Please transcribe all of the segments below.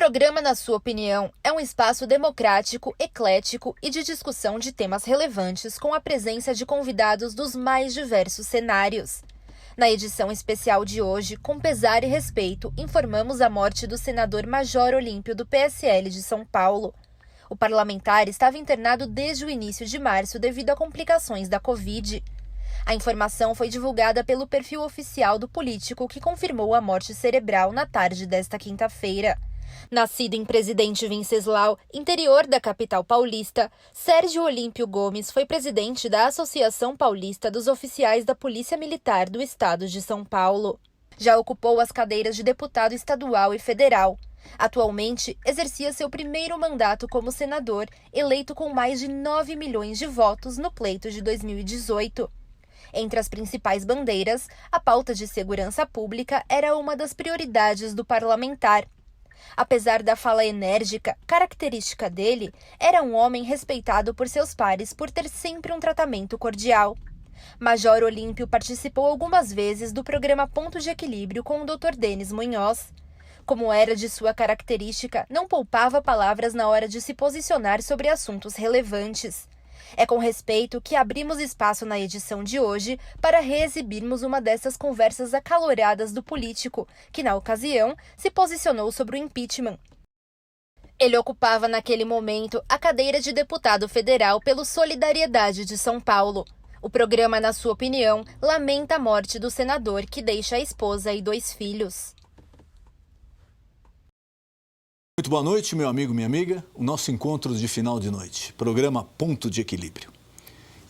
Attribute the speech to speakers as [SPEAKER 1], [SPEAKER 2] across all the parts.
[SPEAKER 1] programa, na sua opinião, é um espaço democrático, eclético e de discussão de temas relevantes com a presença de convidados dos mais diversos cenários. Na edição especial de hoje, com pesar e respeito, informamos a morte do senador Major Olímpio do PSL de São Paulo. O parlamentar estava internado desde o início de março devido a complicações da Covid. A informação foi divulgada pelo perfil oficial do político, que confirmou a morte cerebral na tarde desta quinta-feira. Nascido em Presidente Venceslau, interior da capital paulista, Sérgio Olímpio Gomes foi presidente da Associação Paulista dos Oficiais da Polícia Militar do Estado de São Paulo. Já ocupou as cadeiras de deputado estadual e federal. Atualmente, exercia seu primeiro mandato como senador, eleito com mais de 9 milhões de votos no pleito de 2018. Entre as principais bandeiras, a pauta de segurança pública era uma das prioridades do parlamentar. Apesar da fala enérgica, característica dele, era um homem respeitado por seus pares por ter sempre um tratamento cordial. Major Olímpio participou algumas vezes do programa Ponto de Equilíbrio com o Dr. Denis Munhoz. Como era de sua característica, não poupava palavras na hora de se posicionar sobre assuntos relevantes. É com respeito que abrimos espaço na edição de hoje para reexibirmos uma dessas conversas acaloradas do político, que na ocasião se posicionou sobre o impeachment. Ele ocupava naquele momento a cadeira de deputado federal pelo Solidariedade de São Paulo. O programa, na sua opinião, lamenta a morte do senador, que deixa a esposa e 2 filhos.
[SPEAKER 2] Muito boa noite, meu amigo, minha amiga. O nosso encontro de final de noite, programa Ponto de Equilíbrio.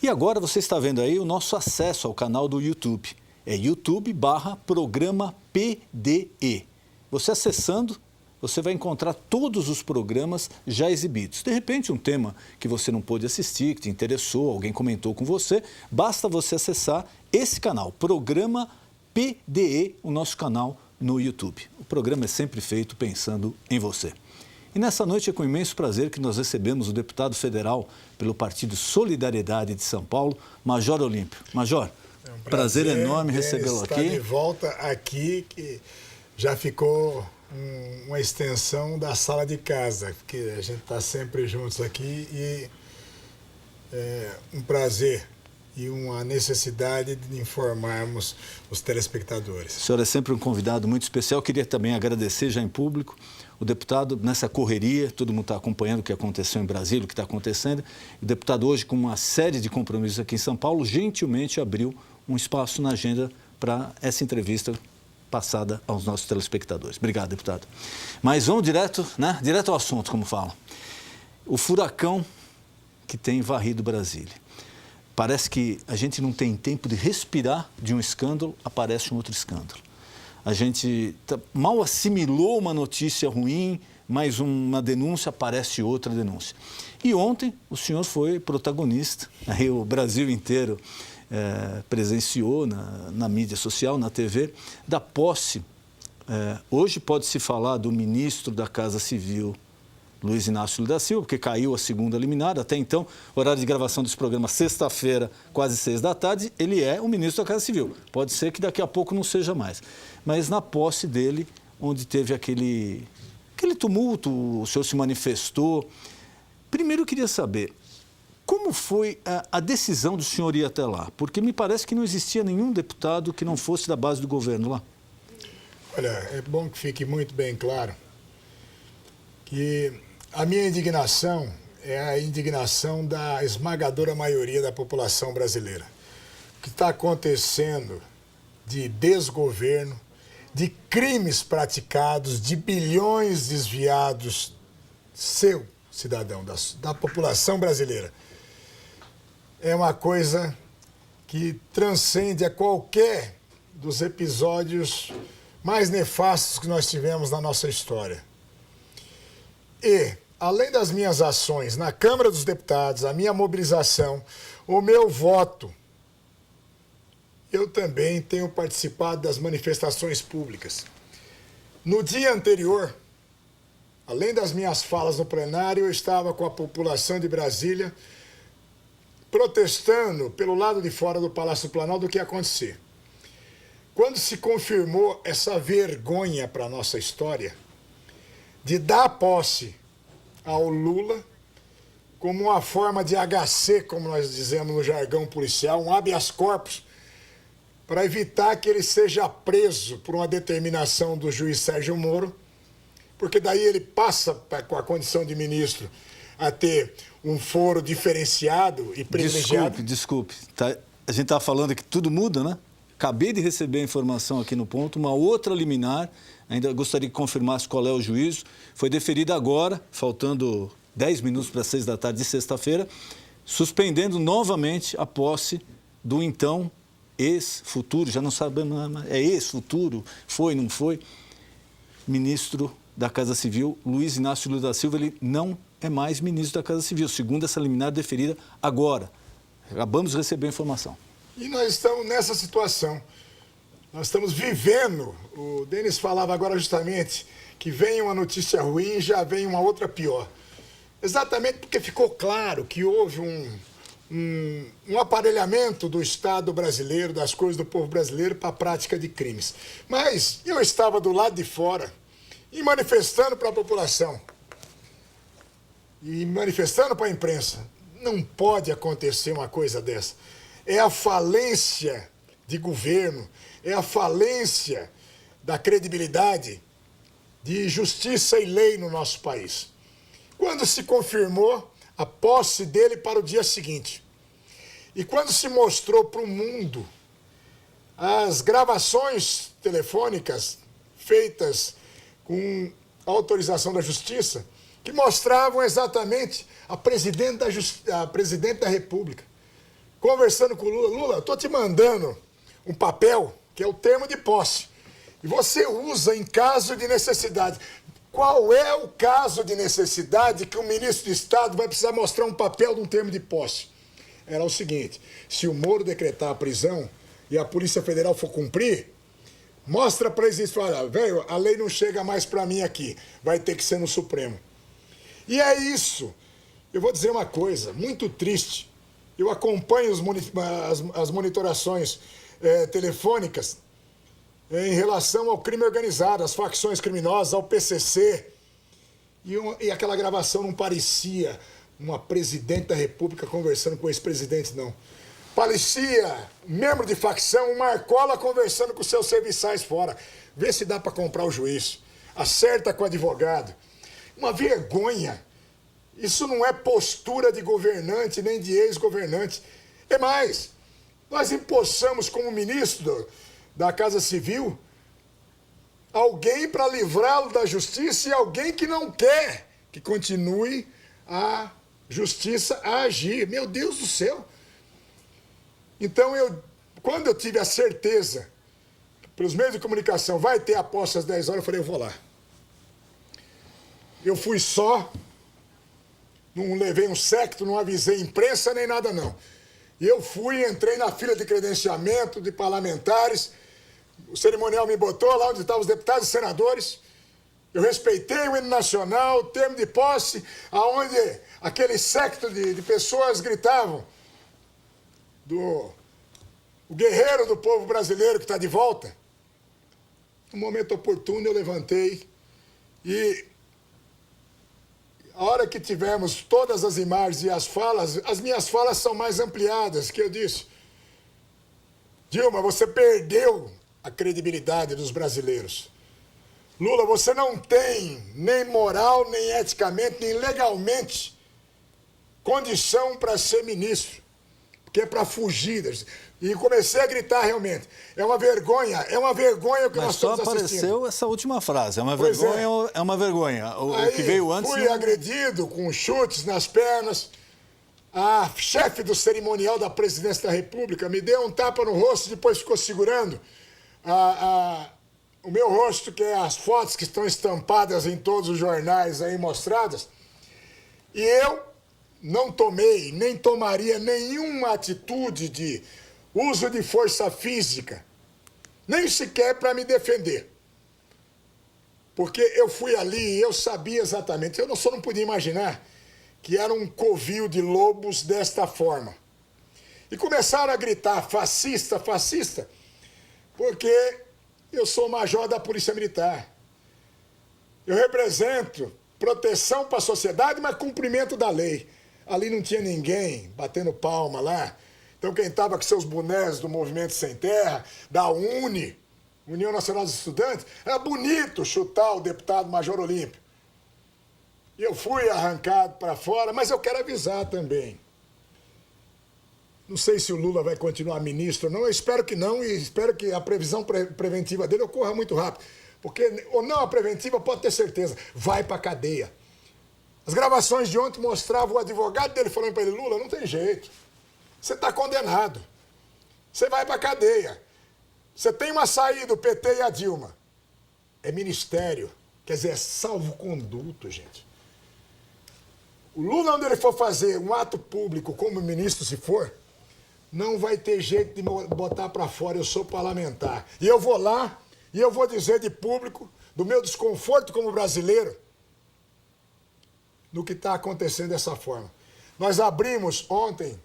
[SPEAKER 2] E agora você está vendo aí o nosso acesso ao canal do YouTube. É YouTube/Programa PDE. Você acessando, você vai encontrar todos os programas já exibidos. De repente, um tema que você não pôde assistir, que te interessou, alguém comentou com você, basta você acessar esse canal, Programa PDE, o nosso canal no YouTube. O programa é sempre feito pensando em você. E nessa noite é com imenso prazer que nós recebemos o deputado federal pelo Partido Solidariedade de São Paulo, Major Olímpio. Major,
[SPEAKER 3] é um
[SPEAKER 2] prazer enorme recebê-lo aqui.
[SPEAKER 3] Estar de volta aqui, que já ficou uma extensão da sala de casa, porque a gente está sempre juntos aqui e é um prazer e uma necessidade de informarmos os telespectadores.
[SPEAKER 2] O senhor é sempre um convidado muito especial. Queria também agradecer já em público o deputado nessa correria, todo mundo está acompanhando o que aconteceu em Brasília, o que está acontecendo. O deputado hoje, com uma série de compromissos aqui em São Paulo, gentilmente abriu um espaço na agenda para essa entrevista passada aos nossos telespectadores. Obrigado, deputado. Mas vamos direto ao assunto, como falam. O furacão que tem varrido Brasília. Parece que a gente não tem tempo de respirar de um escândalo, aparece um outro escândalo. A gente mal assimilou uma notícia ruim, mais uma denúncia, aparece outra denúncia. E ontem o senhor foi protagonista, aí o Brasil inteiro presenciou na mídia social, na TV, da posse. Hoje pode-se falar do ministro da Casa Civil, Luiz Inácio Lula da Silva, porque caiu a segunda liminar. Até então, horário de gravação desse programa, sexta-feira, quase 6 da tarde, ele é o ministro da Casa Civil. Pode ser que daqui a pouco não seja mais. Mas na posse dele, onde teve aquele tumulto, o senhor se manifestou. Primeiro eu queria saber, como foi a decisão do senhor ir até lá? Porque me parece que não existia nenhum deputado que não fosse da base do governo lá.
[SPEAKER 3] Olha, é bom que fique muito bem claro que a minha indignação é a indignação da esmagadora maioria da população brasileira. O que está acontecendo de desgoverno, de crimes praticados, de bilhões desviados, seu cidadão, da população brasileira, é uma coisa que transcende a qualquer dos episódios mais nefastos que nós tivemos na nossa história. E, além das minhas ações na Câmara dos Deputados, a minha mobilização, o meu voto, eu também tenho participado das manifestações públicas. No dia anterior, além das minhas falas no plenário, eu estava com a população de Brasília protestando pelo lado de fora do Palácio do Planalto do que ia acontecer. Quando se confirmou essa vergonha para a nossa história, de dar posse ao Lula como uma forma de HC, como nós dizemos no jargão policial, um habeas corpus, para evitar que ele seja preso por uma determinação do juiz Sérgio Moro, porque daí ele passa, com a condição de ministro, a ter um foro diferenciado e privilegiado.
[SPEAKER 2] Desculpe. A gente está falando que tudo muda, né? Acabei de receber a informação aqui no ponto, uma outra liminar, ainda gostaria que confirmasse qual é o juízo, foi deferida agora, faltando 10 minutos para 6 da tarde de sexta-feira, suspendendo novamente a posse do então ex-futuro, já não sabemos, é ex-futuro, foi, não foi, ministro da Casa Civil, Luiz Inácio Lula da Silva. Ele não é mais ministro da Casa Civil, segundo essa liminar deferida agora. Acabamos de receber a informação.
[SPEAKER 3] E nós estamos nessa situação. Nós estamos vivendo, o Denis falava agora justamente, que vem uma notícia ruim e já vem uma outra pior. Exatamente porque ficou claro que houve um aparelhamento do Estado brasileiro, das coisas do povo brasileiro para a prática de crimes. Mas eu estava do lado de fora e manifestando para a população e manifestando para a imprensa. Não pode acontecer uma coisa dessa. É a falência de governo, é a falência da credibilidade de justiça e lei no nosso país. Quando se confirmou a posse dele para o dia seguinte, e quando se mostrou para o mundo as gravações telefônicas feitas com autorização da Justiça, que mostravam exatamente a presidente da República conversando com o Lula. Lula, estou te mandando um papel, que é o termo de posse, e você usa em caso de necessidade. Qual é o caso de necessidade que o ministro de Estado vai precisar mostrar um papel de um termo de posse? Era o seguinte: se o Moro decretar a prisão e a Polícia Federal for cumprir, mostra para eles e fala, velho, a lei não chega mais para mim aqui, vai ter que ser no Supremo. E é isso. Eu vou dizer uma coisa muito triste. Eu acompanho as monitorações telefônicas em relação ao crime organizado, às facções criminosas, ao PCC. E aquela gravação não parecia uma presidente da República conversando com o ex-presidente, não. Parecia membro de facção, um Marcola conversando com seus serviçais fora. Vê se dá para comprar o juiz. Acerta com o advogado. Uma vergonha. Isso não é postura de governante nem de ex-governante. É mais, nós empossamos como ministro da Casa Civil alguém para livrá-lo da justiça e alguém que não quer que continue a justiça a agir. Meu Deus do céu! Então, quando eu tive a certeza, pelos meios de comunicação, vai ter a posse às 10 horas, eu falei, eu vou lá. Eu fui só, não levei um séquito, não avisei imprensa nem nada, não. E eu fui, entrei na fila de credenciamento de parlamentares, o cerimonial me botou lá onde estavam os deputados e senadores. Eu respeitei o hino nacional, o termo de posse, aonde aquele séquito de pessoas gritavam o guerreiro do povo brasileiro que está de volta. No momento oportuno eu levantei e a hora que tivermos todas as imagens e as falas, as minhas falas são mais ampliadas, que eu disse. Dilma, você perdeu a credibilidade dos brasileiros. Lula, você não tem nem moral, nem eticamente, nem legalmente condição para ser ministro, porque é para fugir. E comecei a gritar realmente. É uma vergonha o que nós estamos assistindo. Mas só
[SPEAKER 2] apareceu essa última frase. É uma vergonha, é uma vergonha. O que veio antes...
[SPEAKER 3] Fui agredido com chutes nas pernas. A chefe do cerimonial da presidência da República me deu um tapa no rosto e depois ficou segurando o meu rosto, que é as fotos que estão estampadas em todos os jornais aí mostradas. E eu não tomei, nem tomaria nenhuma atitude de uso de força física, nem sequer para me defender. Porque eu fui ali e eu sabia exatamente, eu só não podia imaginar que era um covil de lobos desta forma. E começaram a gritar fascista, fascista, porque eu sou major da Polícia Militar. Eu represento proteção para a sociedade, mas cumprimento da lei. Ali não tinha ninguém batendo palma lá. Então quem estava com seus bonés do Movimento Sem Terra, da UNE, União Nacional dos Estudantes, era bonito chutar o deputado Major Olímpio. E eu fui arrancado para fora, mas eu quero avisar também. Não sei se o Lula vai continuar ministro ou não, eu espero que não, e espero que a previsão preventiva dele ocorra muito rápido. Porque, ou não a preventiva, pode ter certeza, vai para a cadeia. As gravações de ontem mostravam o advogado dele falando para ele, Lula, não tem jeito. Você está condenado. Você vai para a cadeia. Você tem uma saída, o PT e a Dilma. É ministério. Quer dizer, é salvo-conduto, gente. O Lula, onde ele for fazer um ato público como ministro, se for, não vai ter jeito de me botar para fora. Eu sou parlamentar. E eu vou lá e eu vou dizer de público, do meu desconforto como brasileiro, no que está acontecendo dessa forma. Nós abrimos ontem,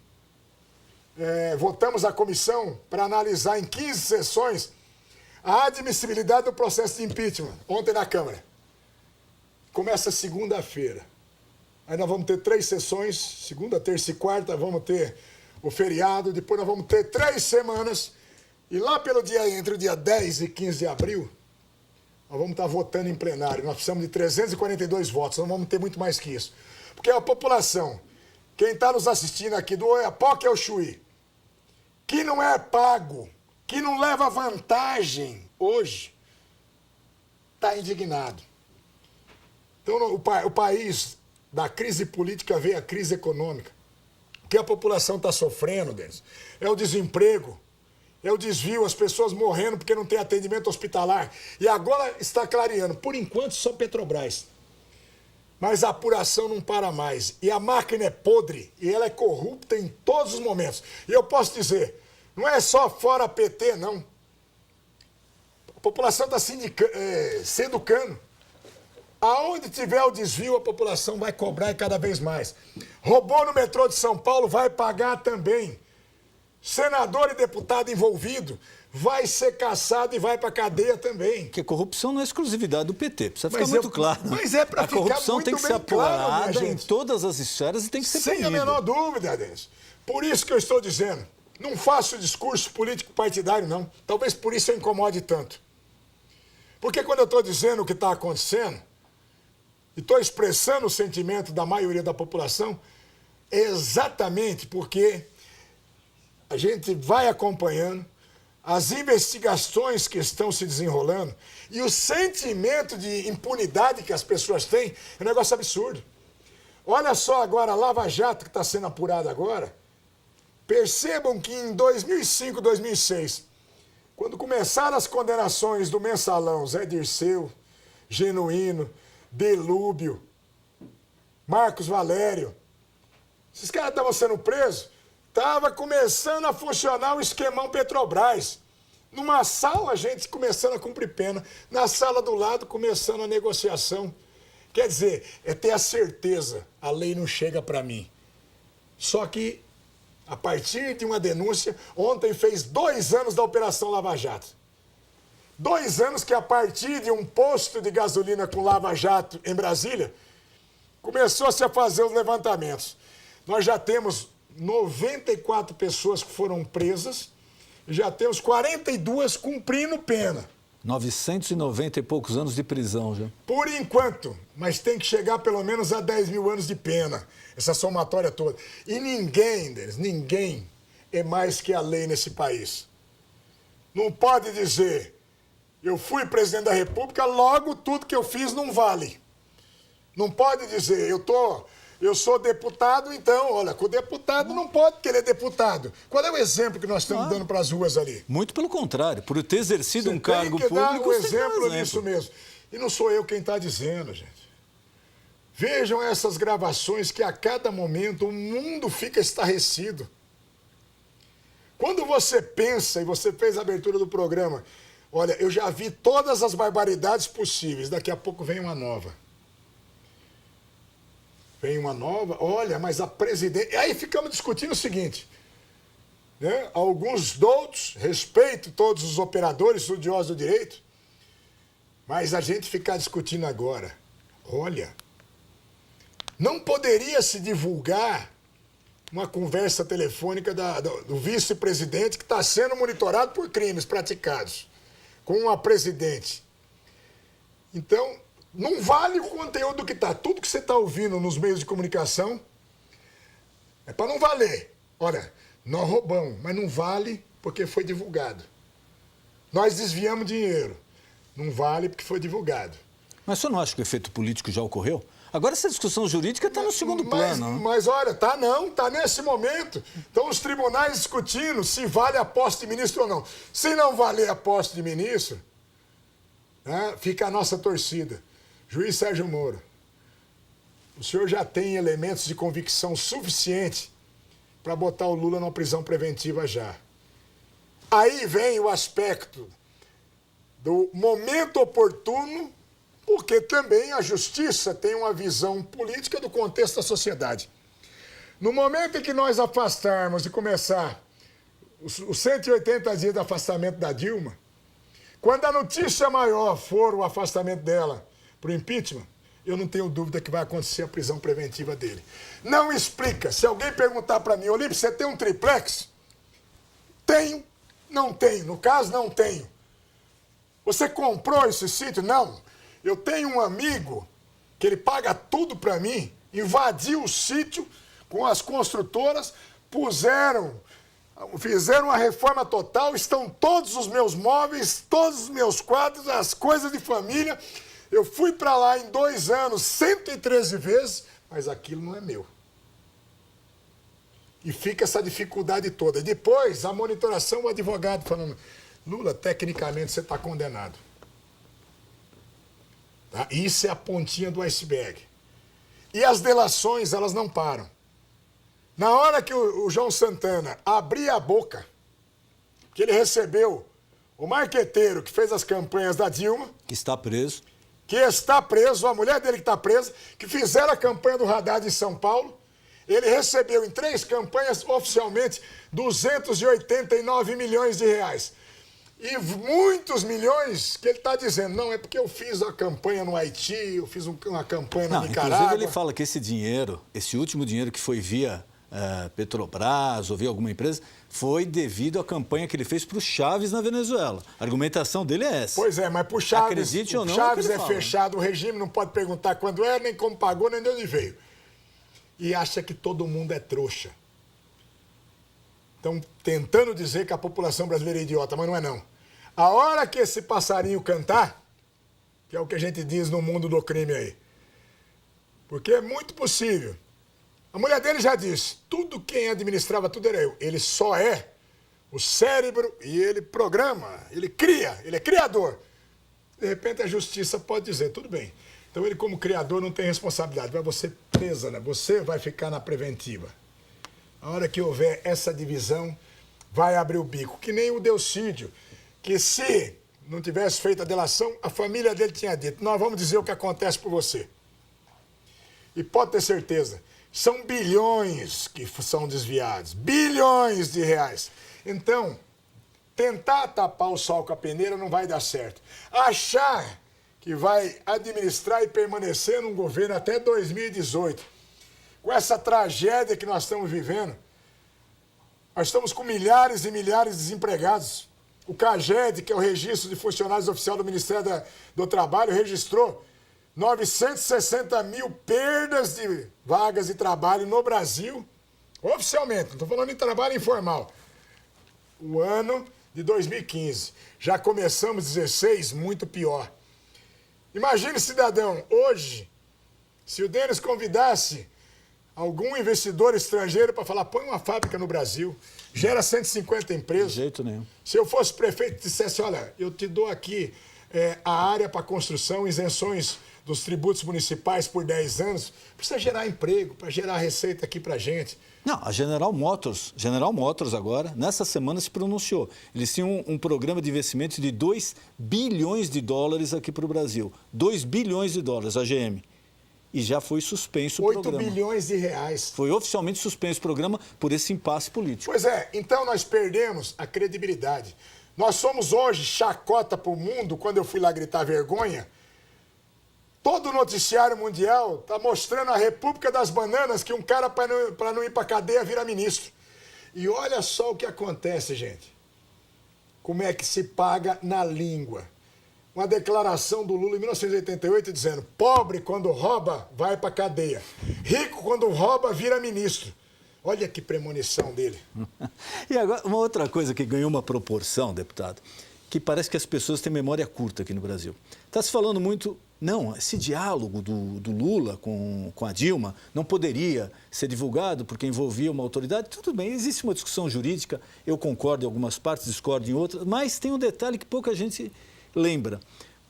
[SPEAKER 3] votamos a comissão para analisar em 15 sessões a admissibilidade do processo de impeachment, ontem na Câmara. Começa segunda-feira. Aí nós vamos ter 3 sessões, segunda, terça e quarta, vamos ter o feriado, depois nós vamos ter 3 semanas, e lá pelo dia, entre o dia 10 e 15 de abril, nós vamos estar votando em plenário. Nós precisamos de 342 votos, não vamos ter muito mais que isso. Porque a população, quem está nos assistindo aqui do Oiapoque ao Chuí, que não é pago, que não leva vantagem hoje, está indignado. Então o país, da crise política, veio a crise econômica. O que a população está sofrendo, Denis, é o desemprego, é o desvio, as pessoas morrendo porque não tem atendimento hospitalar. E agora está clareando, por enquanto só Petrobras. Mas a apuração não para mais. E a máquina é podre, e ela é corrupta em todos os momentos. E eu posso dizer, não é só fora PT, não. A população está se educando. Aonde tiver o desvio, a população vai cobrar e cada vez mais. Roubou no metrô de São Paulo, vai pagar também. Senador e deputado envolvido vai ser caçado e vai para a cadeia também.
[SPEAKER 2] Porque corrupção não é exclusividade do PT, precisa ficar muito claro.
[SPEAKER 3] Mas é para ficar muito bem claro,
[SPEAKER 2] a corrupção tem que ser apurada em todas as esferas e tem que ser punida.
[SPEAKER 3] Sem a menor dúvida, Denis. Por isso que eu estou dizendo, não faço discurso político partidário, não. Talvez por isso eu incomode tanto. Porque quando eu estou dizendo o que está acontecendo, e estou expressando o sentimento da maioria da população, é exatamente porque a gente vai acompanhando as investigações que estão se desenrolando e o sentimento de impunidade que as pessoas têm é um negócio absurdo. Olha só agora a Lava Jato que está sendo apurada agora. Percebam que em 2005, 2006, quando começaram as condenações do Mensalão, Zé Dirceu, Genuíno, Delúbio, Marcos Valério, esses caras estavam sendo presos. Estava começando a funcionar o esquemão Petrobras. Numa sala, a gente começando a cumprir pena. Na sala do lado, começando a negociação. Quer dizer, é ter a certeza, a lei não chega para mim. Só que, a partir de uma denúncia, ontem fez 2 anos da Operação Lava Jato. 2 anos que, a partir de um posto de gasolina com Lava Jato em Brasília, começou-se a fazer os levantamentos. Nós já temos 94 pessoas que foram presas, e já temos 42 cumprindo pena.
[SPEAKER 2] 990 e poucos anos de prisão já.
[SPEAKER 3] Por enquanto, mas tem que chegar pelo menos a 10 mil anos de pena, essa somatória toda. E ninguém é mais que a lei nesse país. Não pode dizer, eu fui presidente da República, logo tudo que eu fiz não vale. Não pode dizer, eu sou deputado, então, olha, o deputado não pode querer deputado. Qual é o exemplo que nós estamos dando para as ruas ali?
[SPEAKER 2] Muito pelo contrário, por ter exercido um cargo público...
[SPEAKER 3] Tem que dar um exemplo nisso mesmo. E não sou eu quem está dizendo, gente. Vejam essas gravações que a cada momento o mundo fica estarrecido. Quando você pensa, e você fez a abertura do programa, olha, eu já vi todas as barbaridades possíveis, daqui a pouco vem uma nova. Vem uma nova, olha, mas a presidente... Aí ficamos discutindo o seguinte, né? Alguns doutos, respeito todos os operadores, estudiosos do direito, Mas a gente ficar discutindo agora, olha, não poderia se divulgar uma conversa telefônica do vice-presidente que está sendo monitorado por crimes praticados com a presidente. Então, não vale o conteúdo que está. Tudo que você está ouvindo nos meios de comunicação é para não valer. Olha, nós roubamos, mas não vale porque foi divulgado. Nós desviamos dinheiro. Não vale porque foi divulgado.
[SPEAKER 2] Mas o senhor não acha que o efeito político já ocorreu? Agora essa discussão jurídica está no segundo plano.
[SPEAKER 3] Mas olha, tá nesse momento. Então os tribunais discutindo se vale a posse de ministro ou não. Se não valer a posse de ministro, né, fica a nossa torcida. Juiz Sérgio Moro, o senhor já tem elementos de convicção suficiente para botar o Lula numa prisão preventiva já. Aí vem o aspecto do momento oportuno, porque também a justiça tem uma visão política do contexto da sociedade. No momento em que nós afastarmos e começar os 180 dias de afastamento da Dilma, quando a notícia maior for o afastamento dela para o impeachment, eu não tenho dúvida que vai acontecer a prisão preventiva dele. Não explica. Se alguém perguntar para mim, Olímpio, você tem um triplex? Tenho, não tenho. No caso, não tenho. Você comprou esse sítio? Não. Eu tenho um amigo que ele paga tudo para mim, invadiu o sítio com as construtoras, fizeram uma reforma total, estão todos os meus móveis, todos os meus quadros, as coisas de família. Eu fui para lá em 2 anos, 113 vezes, mas aquilo não é meu. E fica essa dificuldade toda. E depois, a monitoração, o advogado falando, Lula, tecnicamente você está condenado. Tá? Isso é a pontinha do iceberg. E as delações, elas não param. Na hora que o João Santana abria a boca, que ele recebeu o marqueteiro que fez as campanhas da Dilma...
[SPEAKER 2] Que está preso.
[SPEAKER 3] Que está preso, a mulher dele que está presa, que fizeram a campanha do Haddad em São Paulo. Ele recebeu em 3 campanhas, oficialmente, 289 milhões de reais. E muitos milhões que ele está dizendo, não, é porque eu fiz a campanha no Haiti, eu fiz uma campanha na Nicarágua.
[SPEAKER 2] Inclusive ele fala que esse dinheiro, esse último dinheiro que foi via Petrobras ou via alguma empresa, foi devido à campanha que ele fez para o Chaves na Venezuela. A argumentação dele é essa.
[SPEAKER 3] Pois é, mas para o Chaves,
[SPEAKER 2] acredite ou não,
[SPEAKER 3] Chaves é fechado, o regime não pode perguntar quando é, nem como pagou, nem de onde veio. E acha que todo mundo é trouxa. Estão tentando dizer que a população brasileira é idiota, mas não é não. A hora que esse passarinho cantar, que é o que a gente diz no mundo do crime aí, porque é muito possível. A mulher dele já disse, tudo quem administrava tudo era eu. Ele só é o cérebro e ele programa, ele cria, ele é criador. De repente a justiça pode dizer, tudo bem. Então ele como criador não tem responsabilidade, vai você presa, né? Você vai ficar na preventiva. A hora que houver essa divisão, vai abrir o bico. Que nem o Delcídio, que se não tivesse feito a delação, a família dele tinha dito, nós vamos dizer o que acontece por você. E pode ter certeza, são bilhões que são desviados, bilhões de reais. Então, tentar tapar o sol com a peneira não vai dar certo. Achar que vai administrar e permanecer num governo até 2018, com essa tragédia que nós estamos vivendo, nós estamos com milhares e milhares de desempregados. O CAGED, que é o Registro de Funcionários Oficial do Ministério do Trabalho, registrou 960 mil perdas de vagas de trabalho no Brasil, oficialmente, não estou falando em trabalho informal. O ano de 2015. Já começamos 16, muito pior. Imagine, cidadão, hoje, se o Denis convidasse algum investidor estrangeiro para falar, põe uma fábrica no Brasil, gera 150 empregos.
[SPEAKER 2] De jeito nenhum.
[SPEAKER 3] Se eu fosse prefeito e dissesse, olha, eu te dou aqui a área para construção, isenções dos tributos municipais por 10 anos, precisa gerar emprego, para gerar receita aqui para a gente.
[SPEAKER 2] Não, a General Motors agora, nessa semana se pronunciou. Eles tinham um programa de investimento de 2 bilhões de dólares aqui para o Brasil. 2 bilhões de dólares, a GM. E já foi suspenso o programa.
[SPEAKER 3] 8 bilhões de reais.
[SPEAKER 2] Foi oficialmente suspenso o programa por esse impasse político.
[SPEAKER 3] Pois é, então nós perdemos a credibilidade. Nós somos hoje chacota para o mundo. Quando eu fui lá gritar vergonha, todo o noticiário mundial está mostrando a República das Bananas, que um cara, para não ir para a cadeia, vira ministro. E olha só o que acontece, gente. Como é que se paga na língua. Uma declaração do Lula em 1988 dizendo: pobre, quando rouba, vai para a cadeia. Rico, quando rouba, vira ministro. Olha que premonição dele.
[SPEAKER 2] E agora, uma outra coisa que ganhou uma proporção, deputado, que parece que as pessoas têm memória curta aqui no Brasil. Está se falando muito, não, esse diálogo do Lula com a Dilma não poderia ser divulgado porque envolvia uma autoridade. Tudo bem, existe uma discussão jurídica, eu concordo em algumas partes, discordo em outras, mas tem um detalhe que pouca gente lembra.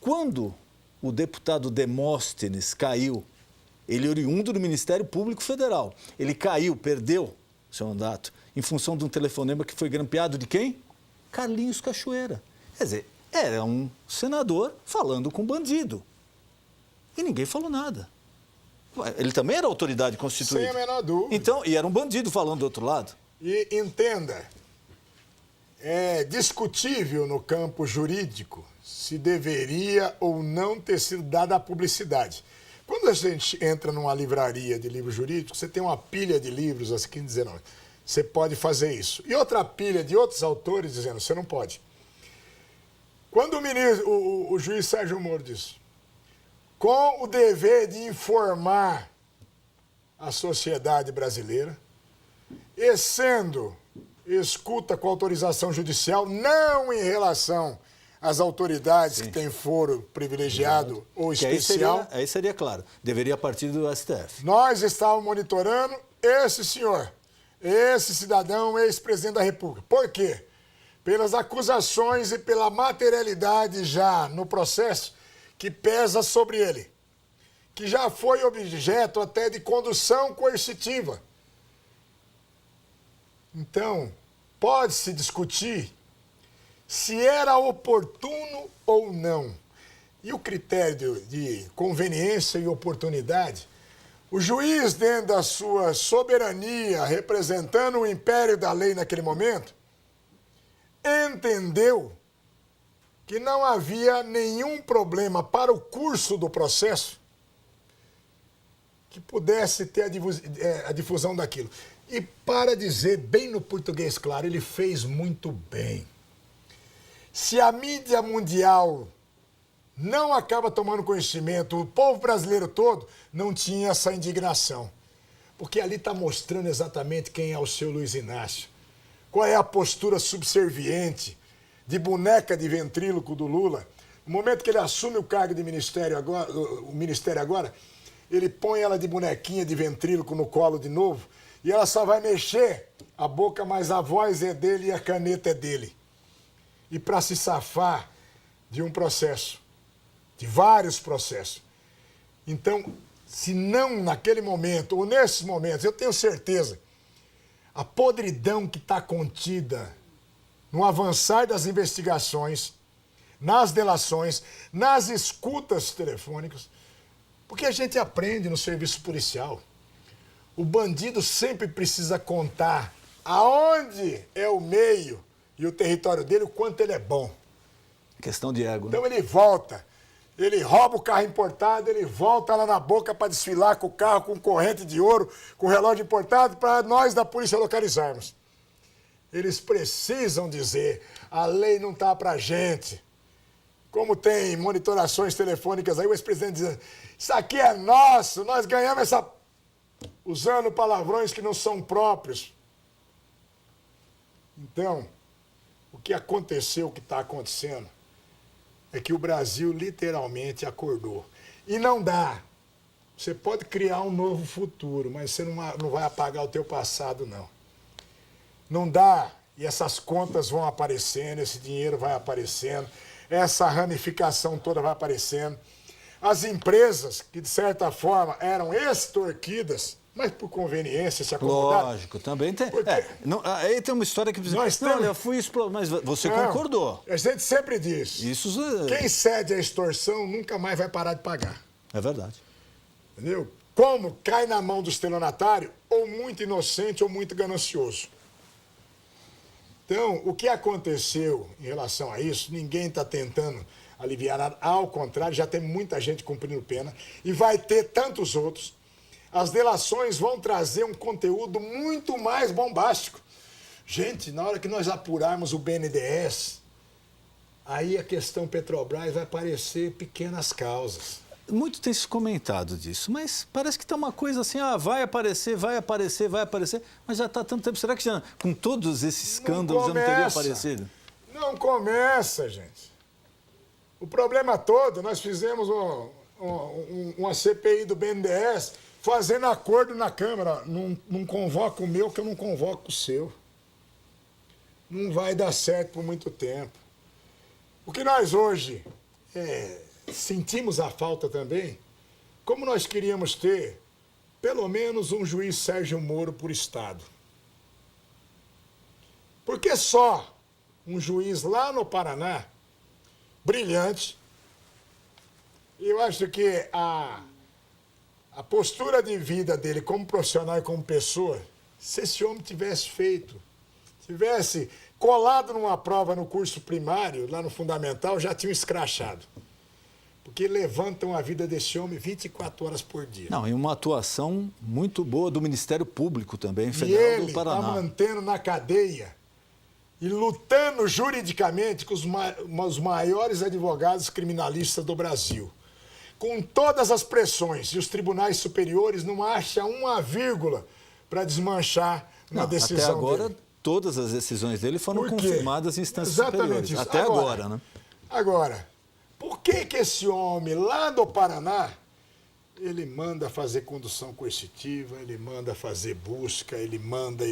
[SPEAKER 2] Quando o deputado Demóstenes caiu, ele é oriundo do Ministério Público Federal, ele caiu, perdeu seu mandato em função de um telefonema que foi grampeado de quem? Carlinhos Cachoeira. Quer dizer, era um senador falando com bandido. E ninguém falou nada. Ele também era autoridade constituída.
[SPEAKER 3] Sem a menor dúvida.
[SPEAKER 2] Então, e era um bandido falando do outro lado.
[SPEAKER 3] E entenda, é discutível no campo jurídico se deveria ou não ter sido dada a publicidade. Quando a gente entra numa livraria de livros jurídicos, você tem uma pilha de livros, assim dizendo, você pode fazer isso. E outra pilha de outros autores dizendo, você não pode. Quando o juiz Sérgio Moro disse, com o dever de informar a sociedade brasileira, e sendo escuta com autorização judicial, não em relação às autoridades que têm foro privilegiado ou especial.
[SPEAKER 2] Aí seria claro, deveria partir do STF.
[SPEAKER 3] Nós estávamos monitorando esse senhor, esse cidadão, ex-presidente da República. Por quê? Pelas acusações e pela materialidade já no processo que pesa sobre ele, que já foi objeto até de condução coercitiva. Então, pode-se discutir se era oportuno ou não. E o critério de conveniência e oportunidade, o juiz, dentro da sua soberania, representando o império da lei naquele momento, entendeu que não havia nenhum problema para o curso do processo que pudesse ter a difusão daquilo. E para dizer bem no português claro, ele fez muito bem. Se a mídia mundial não acaba tomando conhecimento, o povo brasileiro todo não tinha essa indignação. Porque ali está mostrando exatamente quem é o seu Luiz Inácio. Qual é a postura subserviente, de boneca de ventríloco do Lula. No momento que ele assume o cargo de ministério agora, ele põe ela de bonequinha de ventríloco no colo de novo e ela só vai mexer a boca, mas a voz é dele e a caneta é dele. E para se safar de um processo, de vários processos. Então, se não naquele momento ou nesses momentos, eu tenho certeza, a podridão que está contida no avançar das investigações, nas delações, nas escutas telefônicas, porque a gente aprende no serviço policial. O bandido sempre precisa contar aonde é o meio e o território dele, o quanto ele é bom.
[SPEAKER 2] Questão de ego, né?
[SPEAKER 3] Então ele volta, ele rouba o carro importado, ele volta lá na boca para desfilar com o carro, com corrente de ouro, com relógio importado, para nós da polícia localizarmos. Eles precisam dizer, a lei não está para a gente. Como tem monitorações telefônicas aí, o ex-presidente dizendo, isso aqui é nosso, nós ganhamos essa... usando palavrões que não são próprios. Então, o que aconteceu, o que está acontecendo, é que o Brasil literalmente acordou. E não dá. Você pode criar um novo futuro, mas você não vai apagar o teu passado, não. Não dá. E essas contas vão aparecendo, esse dinheiro vai aparecendo, essa ramificação toda vai aparecendo. As empresas, que de certa forma eram extorquidas, mas por conveniência se acomodaram.
[SPEAKER 2] Lógico, também tem. Aí tem uma história que precisa. Não, eu fui explorado, mas você concordou.
[SPEAKER 3] A gente sempre diz.
[SPEAKER 2] Isso.
[SPEAKER 3] Quem cede à extorsão nunca mais vai parar de pagar.
[SPEAKER 2] É verdade.
[SPEAKER 3] Entendeu? Como cai na mão do estelionatário, ou muito inocente ou muito ganancioso. Então, o que aconteceu em relação a isso, ninguém está tentando aliviar nada. Ao contrário, já tem muita gente cumprindo pena e vai ter tantos outros. As delações vão trazer um conteúdo muito mais bombástico. Gente, na hora que nós apurarmos o BNDES, aí a questão Petrobras vai parecer pequenas causas.
[SPEAKER 2] Muito tem se comentado disso, mas parece que está uma coisa assim, vai aparecer, mas já está há tanto tempo. Será que já, com todos esses escândalos, já não teria aparecido?
[SPEAKER 3] Não começa, gente. O problema todo, nós fizemos uma CPI do BNDES fazendo acordo na Câmara. Não convoca o meu, que eu não convoco o seu. Não vai dar certo por muito tempo. O que nós hoje sentimos a falta também, como nós queríamos ter pelo menos um juiz Sérgio Moro por estado. Porque só um juiz lá no Paraná, brilhante, e eu acho que a postura de vida dele como profissional e como pessoa, se esse homem tivesse colado numa prova no curso primário, lá no fundamental, já tinham escrachado. Porque levantam a vida desse homem 24 horas por dia.
[SPEAKER 2] Não, e uma atuação muito boa do Ministério Público também, Federal do Paraná.
[SPEAKER 3] E ele está mantendo na cadeia e lutando juridicamente com os maiores advogados criminalistas do Brasil. Com todas as pressões, e os tribunais superiores não acham uma vírgula para desmanchar na decisão
[SPEAKER 2] até agora,
[SPEAKER 3] dele.
[SPEAKER 2] Todas as decisões dele foram confirmadas em instâncias
[SPEAKER 3] superiores.
[SPEAKER 2] Isso. Até agora, né?
[SPEAKER 3] Agora, por que esse homem lá do Paraná, ele manda fazer condução coercitiva, ele manda fazer busca, ele manda.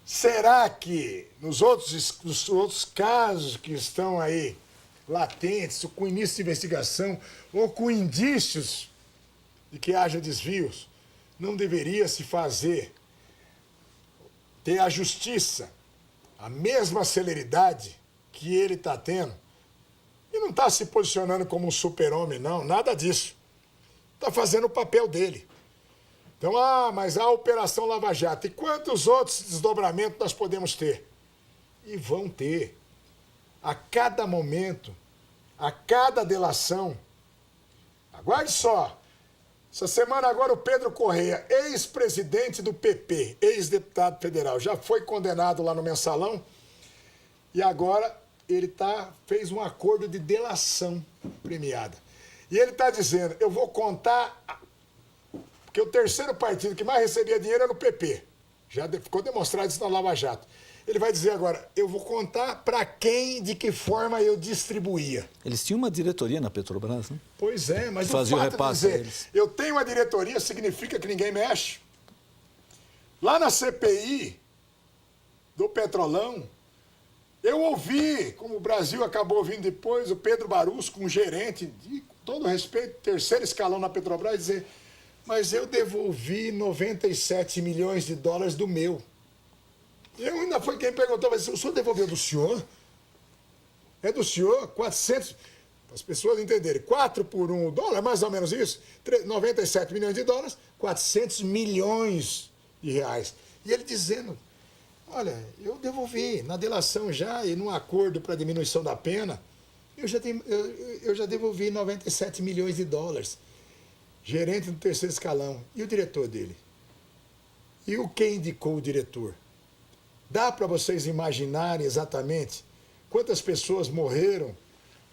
[SPEAKER 3] Será que nos outros casos que estão aí latentes, com início de investigação ou com indícios de que haja desvios, não deveria se ter a justiça a mesma celeridade que ele está tendo? E não está se posicionando como um super-homem, não, nada disso. Está fazendo o papel dele. Então, mas a Operação Lava Jato, e quantos outros desdobramentos nós podemos ter? E vão ter. A cada momento, a cada delação. Aguarde só. Essa semana agora o Pedro Correia, ex-presidente do PP, ex-deputado federal, já foi condenado lá no Mensalão e agora ele fez um acordo de delação premiada. E ele está dizendo, eu vou contar, porque o terceiro partido que mais recebia dinheiro era o PP. Já ficou demonstrado isso na Lava Jato. Ele vai dizer agora, eu vou contar para quem, de que forma eu distribuía.
[SPEAKER 2] Eles tinham uma diretoria na Petrobras, né?
[SPEAKER 3] Pois é, mas
[SPEAKER 2] fazia
[SPEAKER 3] o fato
[SPEAKER 2] repasse
[SPEAKER 3] de dizer, eu tenho uma diretoria, significa que ninguém mexe. Lá na CPI do Petrolão, eu ouvi, como o Brasil acabou ouvindo depois, o Pedro Barusco, um gerente, de com todo respeito, terceiro escalão na Petrobras, dizer, mas eu devolvi 97 milhões de dólares do meu. Eu ainda foi quem perguntou, mas o senhor devolveu do senhor? É do senhor? 400, para as pessoas entenderem, 4 por 1 dólar, mais ou menos isso, 97 milhões de dólares, 400 milhões de reais. E ele dizendo, olha, eu devolvi na delação já e num acordo para diminuição da pena, eu já devolvi 97 milhões de dólares. Gerente do terceiro escalão. E o diretor dele? E quem indicou o diretor? Dá para vocês imaginarem exatamente quantas pessoas morreram,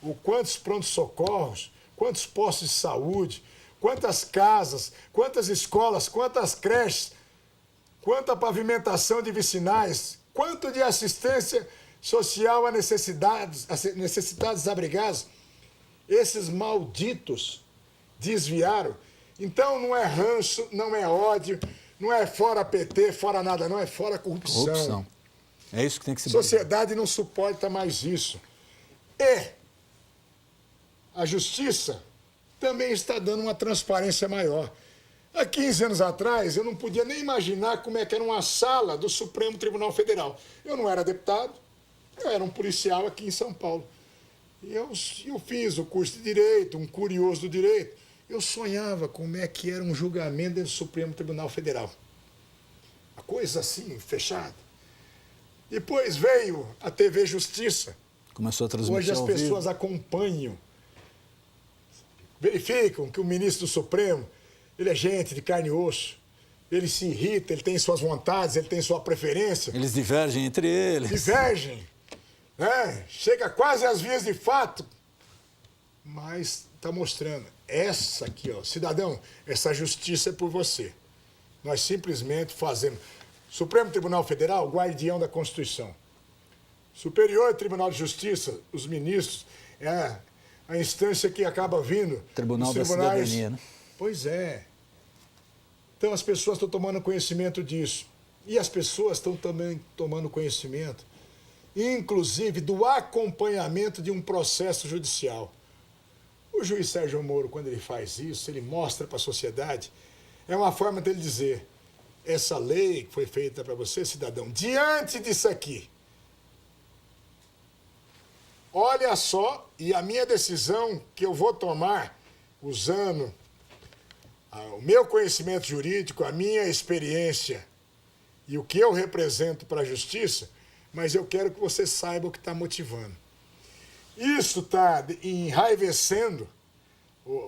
[SPEAKER 3] ou quantos prontos-socorros, quantos postos de saúde, quantas casas, quantas escolas, quantas creches, quanta pavimentação de vicinais, quanto de assistência social a necessitados desabrigados. Esses malditos desviaram. Então não é ranço, não é ódio, não é fora PT, fora nada, não, é fora corrupção.
[SPEAKER 2] É isso que tem que se...
[SPEAKER 3] Sociedade não suporta mais isso. E a justiça também está dando uma transparência maior. Há 15 anos atrás, eu não podia nem imaginar como é que era uma sala do Supremo Tribunal Federal. Eu não era deputado, eu era um policial aqui em São Paulo. Eu fiz o curso de Direito, um curioso do Direito. Eu sonhava como é que era um julgamento dentro do Supremo Tribunal Federal. Uma coisa assim, fechada. Depois veio a TV Justiça.
[SPEAKER 2] Começou a transmitir
[SPEAKER 3] Hoje as
[SPEAKER 2] ao vivo.
[SPEAKER 3] pessoas acompanham, verificam que o ministro do Supremo, ele é gente de carne e osso, ele se irrita, ele tem suas vontades, ele tem sua preferência.
[SPEAKER 2] Eles divergem entre eles.
[SPEAKER 3] Divergem, né? Chega quase às vias de fato, mas está mostrando, essa aqui, ó, cidadão, essa justiça é por você. Nós simplesmente fazemos. Supremo Tribunal Federal, guardião da Constituição. Superior Tribunal de Justiça, os ministros, é a instância que acaba vindo.
[SPEAKER 2] Tribunal
[SPEAKER 3] os
[SPEAKER 2] da
[SPEAKER 3] tribunais.
[SPEAKER 2] Cidadania, né?
[SPEAKER 3] Pois é. Então as pessoas estão tomando conhecimento disso. E as pessoas estão também tomando conhecimento, inclusive, do acompanhamento de um processo judicial. O juiz Sérgio Moro, quando ele faz isso, ele mostra para a sociedade, é uma forma dele dizer, essa lei que foi feita para você, cidadão, diante disso aqui, olha só, e a minha decisão que eu vou tomar, usando o meu conhecimento jurídico, a minha experiência e o que eu represento para a justiça, mas eu quero que você saiba o que está motivando. Isso está enraivecendo.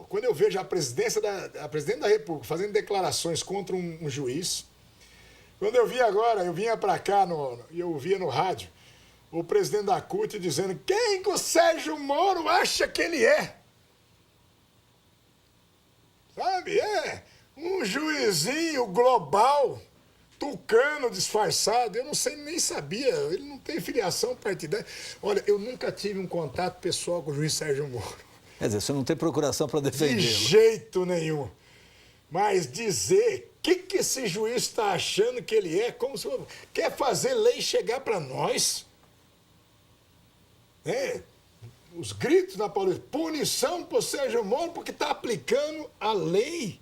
[SPEAKER 3] Quando eu vejo a presidente da República fazendo declarações contra um juiz, quando eu vi agora, eu vinha para cá e eu ouvia no rádio, o presidente da CUT dizendo quem que o Sérgio Moro acha que ele é. Sabe, é um juizinho global, tucano disfarçado, eu não sei, nem sabia, ele não tem filiação partidária. Olha, eu nunca tive um contato pessoal com o juiz Sérgio Moro.
[SPEAKER 2] Quer dizer, você não tem procuração para
[SPEAKER 3] De
[SPEAKER 2] defendê-lo.
[SPEAKER 3] jeito nenhum. Mas dizer o que esse juiz está achando que ele é, como se quer fazer lei chegar para nós. Os gritos da Paulista, punição para o Sérgio Moro porque está aplicando a lei.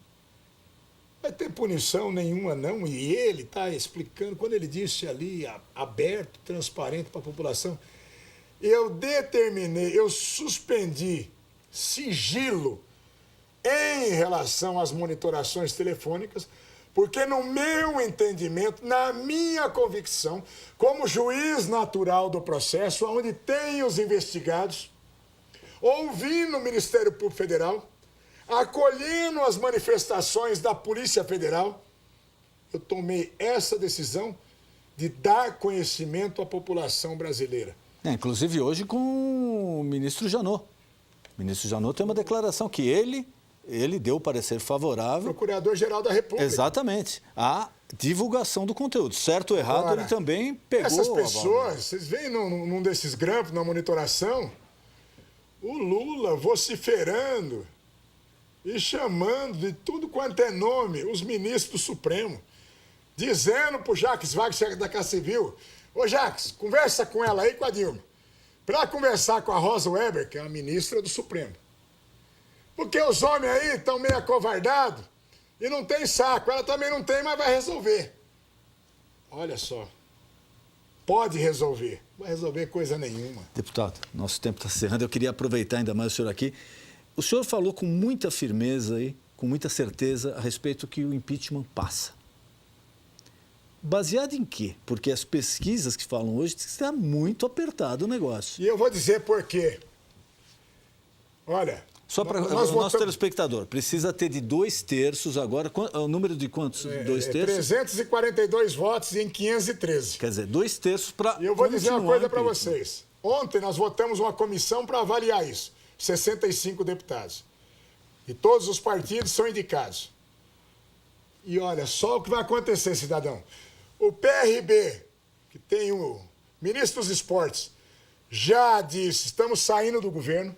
[SPEAKER 3] Não vai ter punição nenhuma não, e ele está explicando, quando ele disse ali, aberto, transparente para a população, eu suspendi sigilo em relação às monitorações telefônicas, porque no meu entendimento, na minha convicção, como juiz natural do processo, onde tem os investigados, ouvindo o Ministério Público Federal, acolhendo as manifestações da Polícia Federal, eu tomei essa decisão de dar conhecimento à população brasileira.
[SPEAKER 2] Inclusive hoje com o ministro Janot. O ministro Janot tem uma declaração que ele deu parecer favorável.
[SPEAKER 3] Procurador-Geral da República.
[SPEAKER 2] Exatamente. A divulgação do conteúdo. Certo ou errado,
[SPEAKER 3] Agora,
[SPEAKER 2] ele também pegou.
[SPEAKER 3] Essas pessoas, vocês veem num desses grampos, na monitoração, o Lula vociferando e chamando de tudo quanto é nome os ministros do Supremo, dizendo para o Jacques Wagner da Casa Civil, ô Jacques, conversa com ela aí, com a Dilma, para conversar com a Rosa Weber, que é a ministra do Supremo. Porque os homens aí estão meio acovardados e não tem saco. Ela também não tem, mas vai resolver. Olha só. Pode resolver. Não vai resolver coisa nenhuma.
[SPEAKER 2] Deputado, nosso tempo está encerrando. Eu queria aproveitar ainda mais o senhor aqui. O senhor falou com muita firmeza e com muita certeza a respeito que o impeachment passa. Baseado em quê? Porque as pesquisas que falam hoje dizem que está muito apertado o negócio.
[SPEAKER 3] E eu vou dizer por quê. Olha...
[SPEAKER 2] Só para o nosso telespectador, precisa ter de 2/3 agora. O número de quantos? 2/3?
[SPEAKER 3] 342 votos em 513.
[SPEAKER 2] Quer dizer, 2/3 para.
[SPEAKER 3] E eu vou dizer uma coisa para vocês. Ontem nós votamos uma comissão para avaliar isso. 65 deputados. E todos os partidos são indicados. E olha, só o que vai acontecer, cidadão. O PRB, que tem o ministro dos Esportes, já disse, estamos saindo do governo.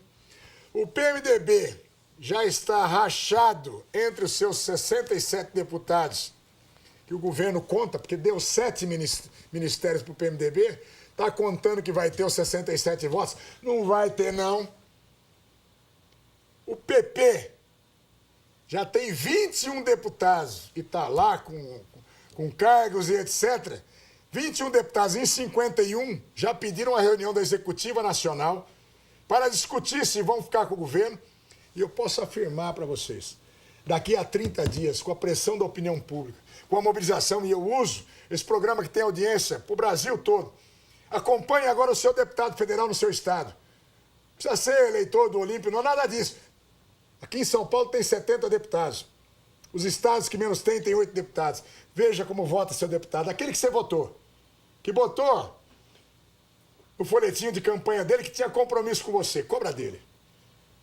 [SPEAKER 3] O PMDB já está rachado entre os seus 67 deputados, que o governo conta, porque deu 7 ministérios para o PMDB, está contando que vai ter os 67 votos. Não vai ter, não. O PP já tem 21 deputados e está lá com cargos e etc. 21 deputados em 51 já pediram a reunião da Executiva Nacional para discutir se vão ficar com o governo. E eu posso afirmar para vocês, daqui a 30 dias, com a pressão da opinião pública, com a mobilização, e eu uso esse programa que tem audiência para o Brasil todo, Acompanhe agora o seu deputado federal no seu estado. Não precisa ser eleitor do Olímpio, não, nada disso. Aqui em São Paulo tem 70 deputados. Os estados que menos têm 8 deputados. Veja como vota seu deputado. Aquele que você votou. Que botou o folhetinho de campanha dele que tinha compromisso com você. Cobra dele.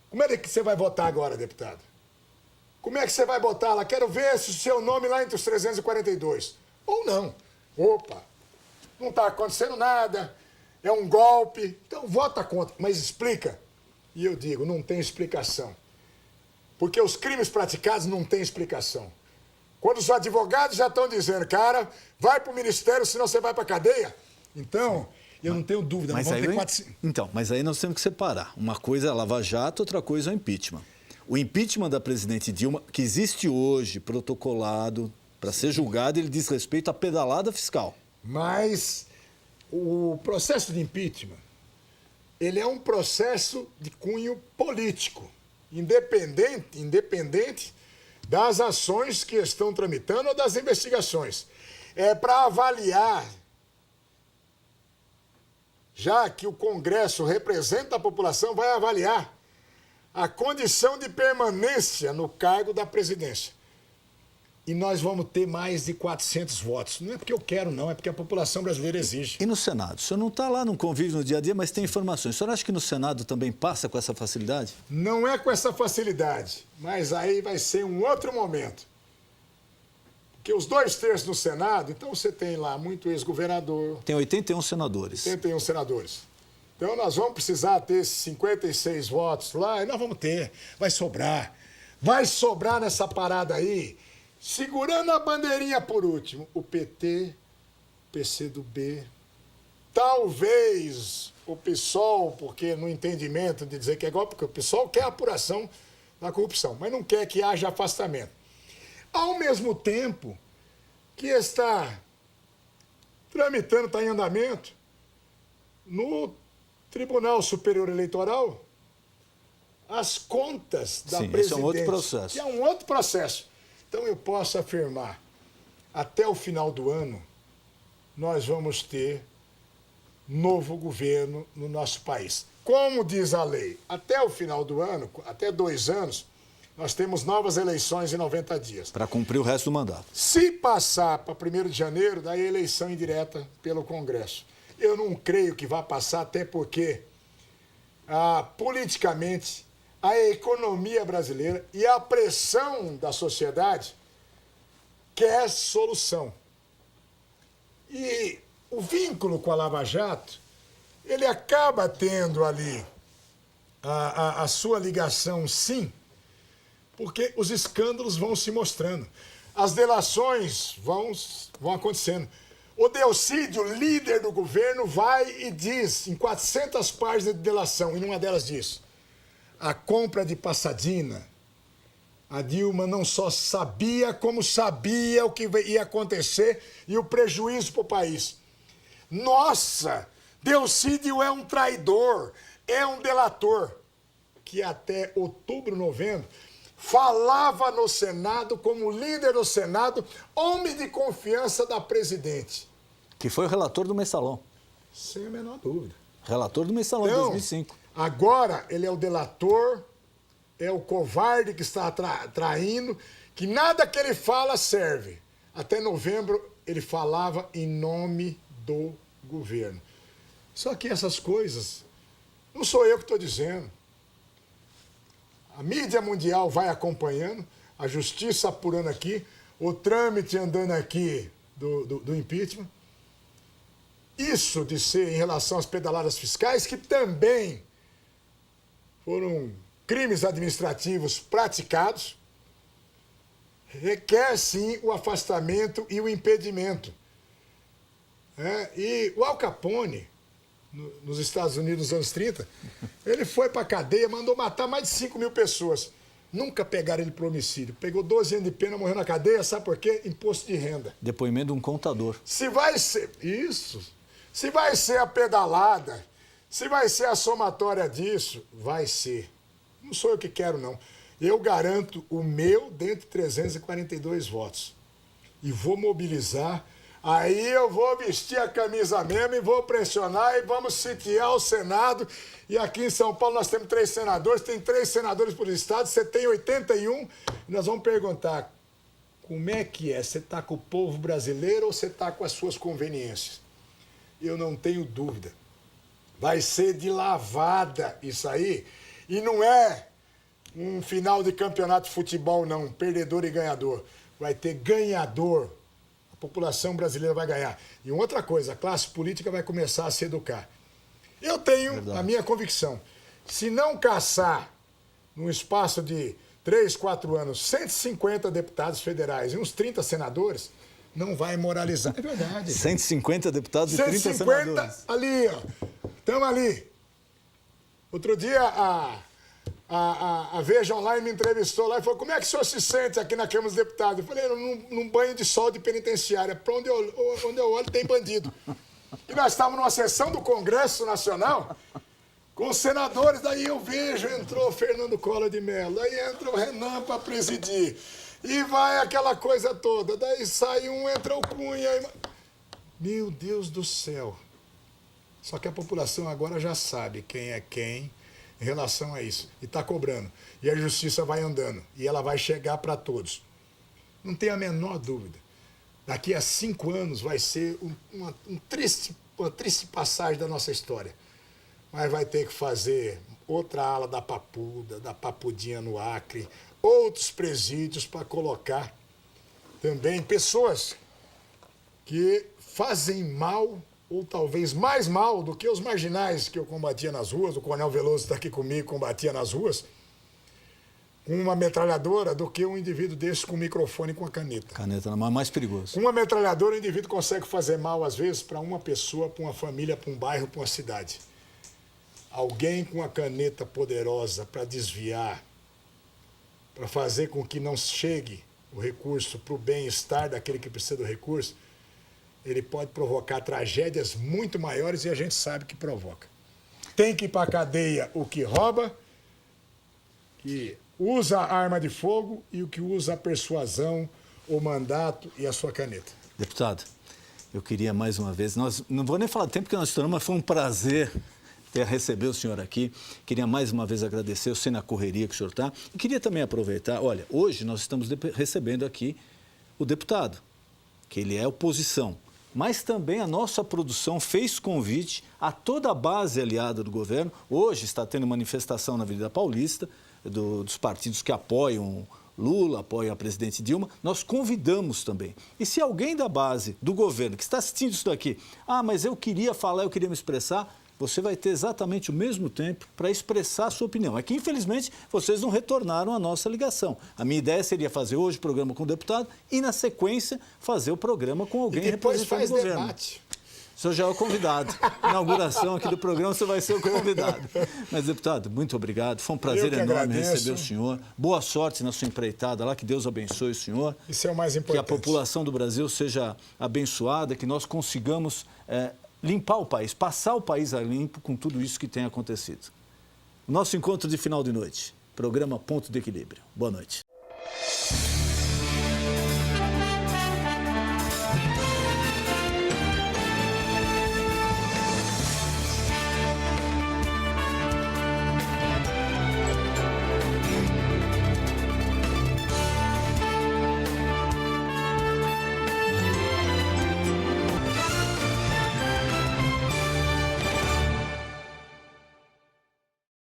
[SPEAKER 3] Como é que você vai votar agora, deputado? Como é que você vai botar lá? Quero ver se o seu nome lá entre os 342. Ou não. Opa, não está acontecendo nada, é um golpe. Então vota contra, mas explica. E eu digo, não tem explicação. Porque os crimes praticados não têm explicação. Quando os advogados já estão dizendo, cara, vai para o ministério, senão você vai para a cadeia. Então, eu não tenho dúvida.
[SPEAKER 2] Mas
[SPEAKER 3] vamos
[SPEAKER 2] aí,
[SPEAKER 3] ter 4...
[SPEAKER 2] Então, mas aí nós temos que separar. Uma coisa é a Lava Jato, outra coisa é o impeachment. O impeachment da presidente Dilma, que existe hoje, protocolado, para ser julgado, ele diz respeito à pedalada fiscal.
[SPEAKER 3] Mas o processo de impeachment, ele é um processo de cunho político, independente das ações que estão tramitando ou das investigações. É para avaliar, já que o Congresso representa a população, vai avaliar a condição de permanência no cargo da presidência. E nós vamos ter mais de 400 votos. Não é porque eu quero, não, é porque a população brasileira exige.
[SPEAKER 2] E no Senado? O senhor não está lá no convívio no dia a dia, mas tem informações. O senhor acha que no Senado também passa com essa facilidade?
[SPEAKER 3] Não é com essa facilidade, mas aí vai ser um outro momento. Porque os 2/3 no Senado, então você tem lá muito ex-governador.
[SPEAKER 2] Tem 81 senadores.
[SPEAKER 3] 81 senadores. Então nós vamos precisar ter esses 56 votos lá, e nós vamos ter. Vai sobrar. Vai sobrar nessa parada aí, segurando a bandeirinha por último, o PT, o PCdoB, talvez o PSOL, porque no entendimento de dizer que é igual, porque o PSOL quer apuração da corrupção, mas não quer que haja afastamento. Ao mesmo tempo que está tramitando, está em andamento, no Tribunal Superior Eleitoral, as contas da presidente.
[SPEAKER 2] Esse é um outro processo.
[SPEAKER 3] Que é um outro processo. Então eu posso afirmar, até o final do ano, nós vamos ter novo governo no nosso país. Como diz a lei, até o final do ano, até 2 anos, nós temos novas eleições em 90 dias.
[SPEAKER 2] Para cumprir o resto do mandato.
[SPEAKER 3] Se passar para 1º de janeiro, daí a eleição indireta pelo Congresso. Eu não creio que vá passar, até porque, politicamente, a economia brasileira e a pressão da sociedade quer solução. E o vínculo com a Lava Jato, ele acaba tendo ali a sua ligação, sim, porque os escândalos vão se mostrando. As delações vão acontecendo. O Delcídio, líder do governo, vai e diz, em 400 páginas de delação, e numa delas diz, a compra de Passadina, a Dilma não só sabia, como sabia o que ia acontecer e o prejuízo para o país. Nossa, Delcídio é um traidor, é um delator, que até outubro, novembro, falava no Senado como líder do Senado, homem de confiança da presidente.
[SPEAKER 2] Que foi o relator do Mensalão.
[SPEAKER 3] Sem a menor dúvida.
[SPEAKER 2] Relator do Mensalão
[SPEAKER 3] Então,
[SPEAKER 2] em 2005.
[SPEAKER 3] Agora ele é o delator, é o covarde que está traindo, que nada que ele fala serve. Até novembro ele falava em nome do governo. Só que essas coisas, não sou eu que estou dizendo. A mídia mundial vai acompanhando, a justiça apurando aqui, o trâmite andando aqui do impeachment. Isso de ser em relação às pedaladas fiscais, que também foram crimes administrativos praticados, requer sim o afastamento e o impedimento. E o Al Capone, nos Estados Unidos nos anos 30, ele foi para a cadeia, mandou matar mais de 5 mil pessoas. Nunca pegaram ele por homicídio. Pegou 12 anos de pena, morreu na cadeia, sabe por quê? Imposto de renda.
[SPEAKER 2] Depoimento de um contador.
[SPEAKER 3] Se vai ser isso, se vai ser a pedalada, se vai ser a somatória disso, vai ser. Não sou eu que quero, não. Eu garanto o meu dentro de 342 votos. E vou mobilizar Aí eu vou vestir a camisa mesmo e vou pressionar e vamos sitiar o Senado. E aqui em São Paulo nós temos 3 senadores, tem 3 senadores por estado, você tem 81. E nós vamos perguntar, como é que é? Você está com o povo brasileiro ou você está com as suas conveniências? Eu não tenho dúvida. Vai ser de lavada isso aí. E não é um final de campeonato de futebol, não. Perdedor e ganhador. Vai ter ganhador. A população brasileira vai ganhar. E outra coisa, a classe política vai começar a se educar. Eu tenho a minha convicção. Se não caçar, num espaço de 3, 4 anos, 150 deputados federais e uns 30 senadores, não vai moralizar. É verdade.
[SPEAKER 2] 150 deputados e 30
[SPEAKER 3] 150
[SPEAKER 2] senadores.
[SPEAKER 3] ali, ó. Estamos ali. Outro dia a Veja Online me entrevistou lá e falou, como é que o senhor se sente aqui na Câmara dos Deputados? Eu falei, num banho de sol de penitenciária. Para onde eu olho tem bandido. E nós estávamos numa sessão do Congresso Nacional com os senadores, daí eu vejo, entrou Fernando Collor de Mello, aí entra o Renan para presidir. E vai aquela coisa toda. Daí sai um, entra o Cunha. Meu Deus do céu. Só que a população agora já sabe quem é quem em relação a isso. E está cobrando. E a justiça vai andando. E ela vai chegar para todos. Não tem a menor dúvida. Daqui a 5 anos vai ser uma triste passagem da nossa história. Mas vai ter que fazer outra ala da Papuda, da Papudinha no Acre, outros presídios para colocar também pessoas que fazem mal, ou talvez mais mal do que os marginais que eu combatia nas ruas, o Coronel Veloso está aqui comigo, combatia nas ruas, com uma metralhadora, do que um indivíduo desse com um microfone e com a caneta.
[SPEAKER 2] Caneta na mão é mais perigoso.
[SPEAKER 3] Com uma metralhadora, o indivíduo consegue fazer mal, às vezes, para uma pessoa, para uma família, para um bairro, para uma cidade. Alguém com a caneta poderosa para desviar, para fazer com que não chegue o recurso para o bem-estar daquele que precisa do recurso, ele pode provocar tragédias muito maiores e a gente sabe que provoca. Tem que ir para a cadeia o que rouba, que usa a arma de fogo e o que usa a persuasão, o mandato e a sua caneta.
[SPEAKER 2] Deputado, eu queria mais uma vez, não vou nem falar tempo que nós estouramos, mas foi um prazer receber o senhor aqui. Queria mais uma vez agradecer, eu sei na correria que o senhor está. E queria também aproveitar, olha, hoje nós estamos recebendo aqui o deputado, que ele é oposição. Mas também a nossa produção fez convite a toda a base aliada do governo. Hoje está tendo manifestação na Avenida Paulista, dos partidos que apoiam Lula, apoiam a presidente Dilma. Nós convidamos também. E se alguém da base do governo que está assistindo isso daqui, mas eu queria falar, eu queria me expressar, você vai ter exatamente o mesmo tempo para expressar a sua opinião. É que, infelizmente, vocês não retornaram a nossa ligação. A minha ideia seria fazer hoje o programa com o deputado e, na sequência, fazer o programa com alguém representando o governo.
[SPEAKER 3] Debate.
[SPEAKER 2] O senhor já é o convidado. Na inauguração aqui do programa, você vai ser o convidado. Mas, deputado, muito obrigado. Foi um prazer enorme receber o senhor. Boa sorte na sua empreitada lá, que Deus abençoe o senhor.
[SPEAKER 3] Isso é o mais importante.
[SPEAKER 2] Que a população do Brasil seja abençoada, que nós consigamos limpar o país, passar o país a limpo com tudo isso que tem acontecido. Nosso encontro de final de noite. Programa Ponto de Equilíbrio. Boa noite.